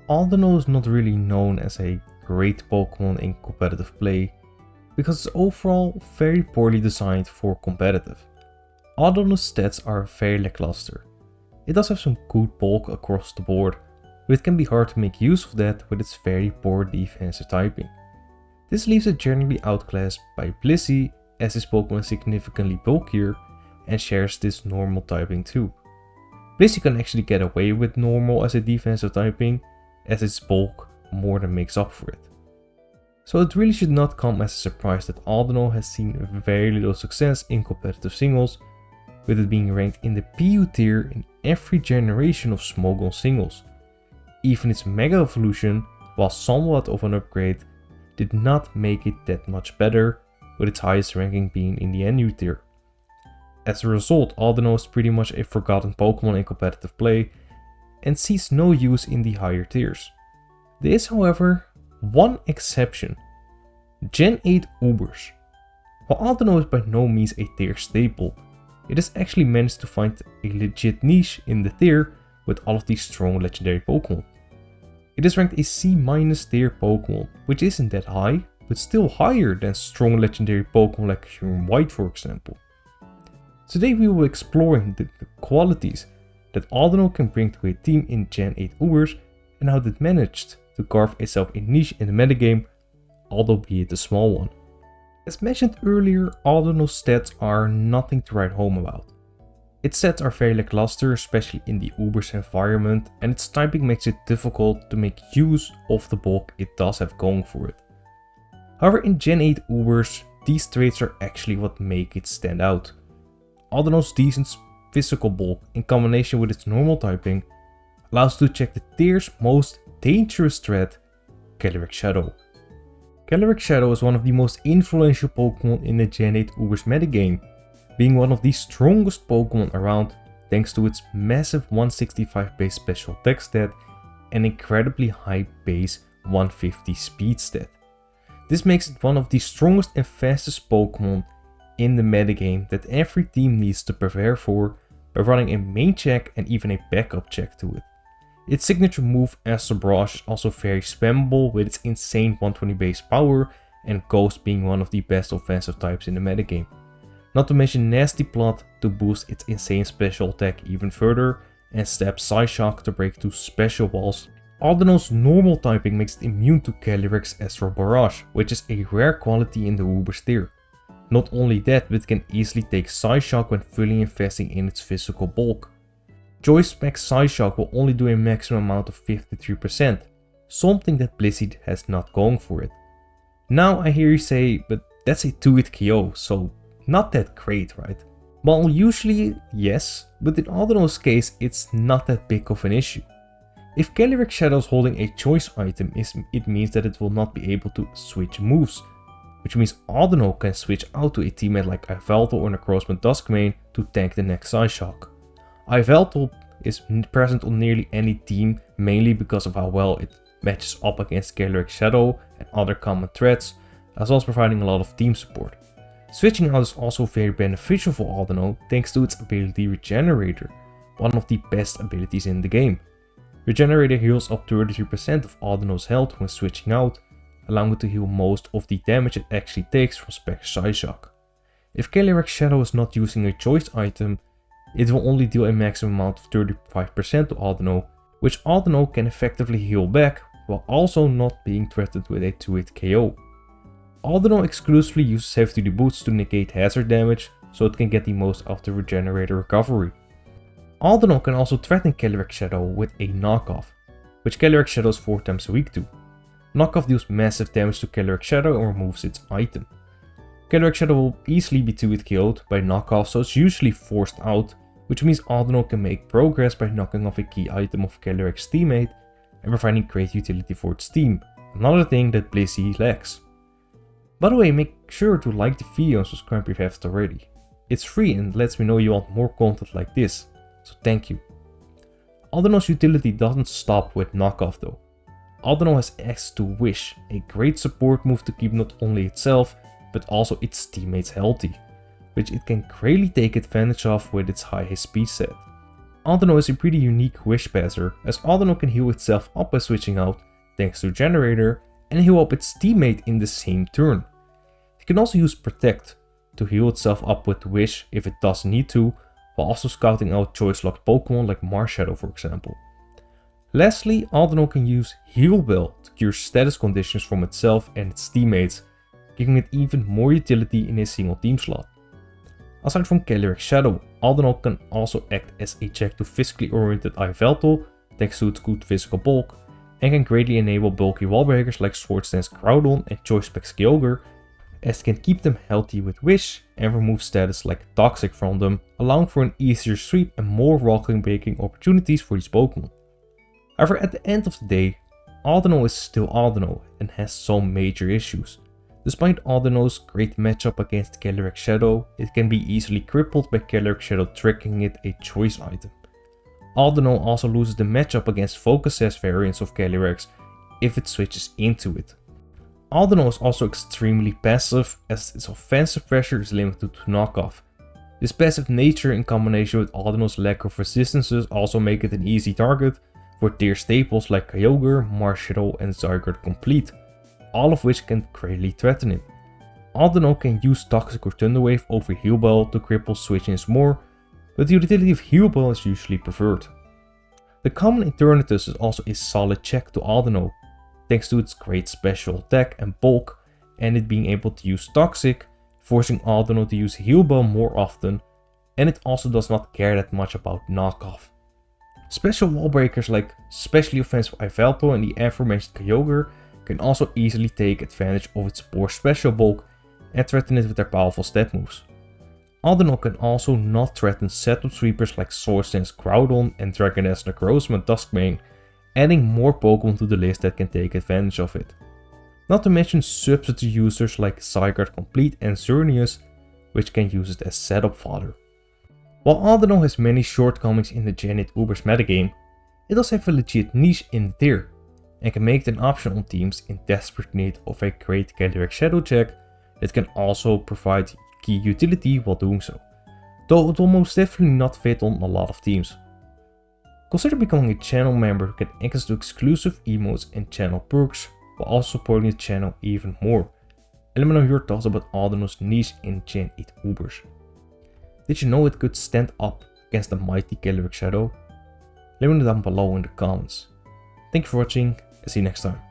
Audino is not really known as a great Pokemon in competitive play because it's overall very poorly designed for competitive. Audino's stats are very lackluster. It does have some good bulk across the board, but it can be hard to make use of that with its very poor defensive typing. This leaves it generally outclassed by Blissey, as his Pokemon is significantly bulkier and shares this normal typing too. Blissey can actually get away with normal as a defensive typing, as its bulk more than makes up for it. So it really should not come as a surprise that Audino has seen very little success in competitive singles, with it being ranked in the PU tier in every generation of Smogon singles. Even its Mega Evolution, while somewhat of an upgrade, did not make it that much better, with its highest ranking being in the NU tier. As a result, Audino is pretty much a forgotten Pokemon in competitive play and sees no use in the higher tiers. There is, however, one exception: Gen 8 Ubers. While Audino is by no means a tier staple, it has actually managed to find a legit niche in the tier with all of these strong legendary Pokemon. It is ranked a C- tier Pokemon, which isn't that high, but still higher than strong legendary Pokemon like Huron White, for example. Today we will be exploring the qualities that Audino can bring to a team in Gen 8 Ubers and how it managed to carve itself a niche in the metagame, albeit a small one. As mentioned earlier, Audino's stats are nothing to write home about. Its stats are very lackluster, especially in the Ubers environment, and its typing makes it difficult to make use of the bulk it does have going for it. However, in Gen 8 Ubers, these traits are actually what make it stand out. Audino's decent physical bulk in combination with its normal typing allows to check the tier's most dangerous threat, Calyrex Shadow. Calyrex Shadow is one of the most influential Pokemon in the Gen 8 Ubers metagame, being one of the strongest Pokemon around thanks to its massive 165 base special attack stat and incredibly high base 150 speed stat. This makes it one of the strongest and fastest Pokemon in the metagame that every team needs to prepare for by running a main check and even a backup check to it. Its signature move Astral Barrage is also very spammable with its insane 120 base power and Ghost being one of the best offensive types in the metagame. Not to mention Nasty Plot to boost its insane special attack even further and Stab Psyshock to break through special walls. Audino's normal typing makes it immune to Calyrex Astral Barrage, which is a rare quality in the Ubers tier. Not only that, but it can easily take Psyshock when fully investing in its physical bulk. Choice Spec Psyshock will only do a maximum amount of 53%, something that Blissey has not going for it. Now I hear you say, but that's a 2-hit KO, so not that great, right? Well, usually yes, but in Audino's case it's not that big of an issue. If Calyrex Shadow is holding a choice item, it means that it will not be able to switch moves, which means Audino can switch out to a teammate like Yveltal or Necrozma Duskmane to tank the next Psyshock. Yveltal is present on nearly any team, mainly because of how well it matches up against Calyrex Shadow and other common threats, as well as providing a lot of team support. Switching out is also very beneficial for Audino thanks to its ability Regenerator, one of the best abilities in the game. Regenerator heals up 33% of Audino's health when switching out, allowing it to heal most of the damage it actually takes from Spec Psyshock. If Calyrex Shadow is not using a choice item, it will only deal a maximum amount of 35% to Audino, which Audino can effectively heal back while also not being threatened with a 2-hit KO. Audino exclusively uses heavy duty boots to negate hazard damage, so it can get the most out of the Regenerator recovery. Audino can also threaten Calyrex Shadow with a knockoff, which Calyrex Shadow is 4 times weak to. Knockoff deals massive damage to Calyrex Shadow and removes its item. Calyrex Shadow will easily be 2-hit KO'd by knockoff, so it's usually forced out, which means Audino can make progress by knocking off a key item of Calyrex's teammate and providing great utility for its team, another thing that Blissey lacks. By the way, make sure to like the video and subscribe if you haven't already. It's free and lets me know you want more content like this, so thank you. Audino's utility doesn't stop with knockoff though. Audino has access to Wish, a great support move to keep not only itself, but also its teammates healthy, which it can greatly take advantage of with its high speed set. Audino is a pretty unique wish passer, as Audino can heal itself up by switching out thanks to Generator and heal up its teammate in the same turn. It can also use Protect to heal itself up with Wish if it does need to, while also scouting out choice locked Pokémon like Marshadow for example. Lastly, Audino can use Heal Bell to cure status conditions from itself and its teammates, giving it even more utility in a single team slot. Aside from Calyrex Shadow, Audino can also act as a check to physically oriented Yveltal thanks to its good physical bulk, and can greatly enable bulky wall breakers like Swords Dance Groudon and Choice Specs Kyogre, as it can keep them healthy with Wish and remove status like Toxic from them, allowing for an easier sweep and more walking breaking opportunities for these Pokemon. However, at the end of the day, Audino is still Audino and has some major issues. Despite Audino's great matchup against Calyrex Shadow, it can be easily crippled by Calyrex Shadow tricking it a choice item. Audino also loses the matchup against Focus Sash variants of Calyrex if it switches into it. Audino is also extremely passive, as its offensive pressure is limited to knockoff. This passive nature in combination with Audino's lack of resistances also make it an easy target for tier staples like Kyogre, Marshadow and Zygarde Complete, all of which can greatly threaten it. Audino can use Toxic or Thunder Wave over Heal Bell to cripple switch-ins more, but the utility of Heal Bell is usually preferred. The common Eternatus is also a solid check to Audino, thanks to its great special attack and bulk, and it being able to use Toxic, forcing Audino to use Heal Bell more often, and it also does not care that much about knockoff. Special wall breakers like specially offensive Yveltal and the aforementioned Kyogre can also easily take advantage of its poor special bulk and threaten it with their powerful stat moves. Audino can also not threaten setup sweepers like Swords Dance Groudon and Dragoness Necrozma Duskmane, adding more Pokemon to the list that can take advantage of it. Not to mention substitute users like Zygarde Complete and Xerneas, which can use it as setup fodder. While Audino has many shortcomings in the Gen 8 Ubers metagame, it does have a legit niche in the tier, and can make it an option on teams in desperate need of a great Calyrex Shadow check that can also provide key utility while doing so, though it will most definitely not fit on a lot of teams. Consider becoming a channel member to get access to exclusive emotes and channel perks, while also supporting the channel even more. And let me know your thoughts about Audino's niche in Gen 8 Ubers. Did you know it could stand up against the mighty Calyrex Shadow? Let me know down below in the comments. Thank you for watching and see you next time.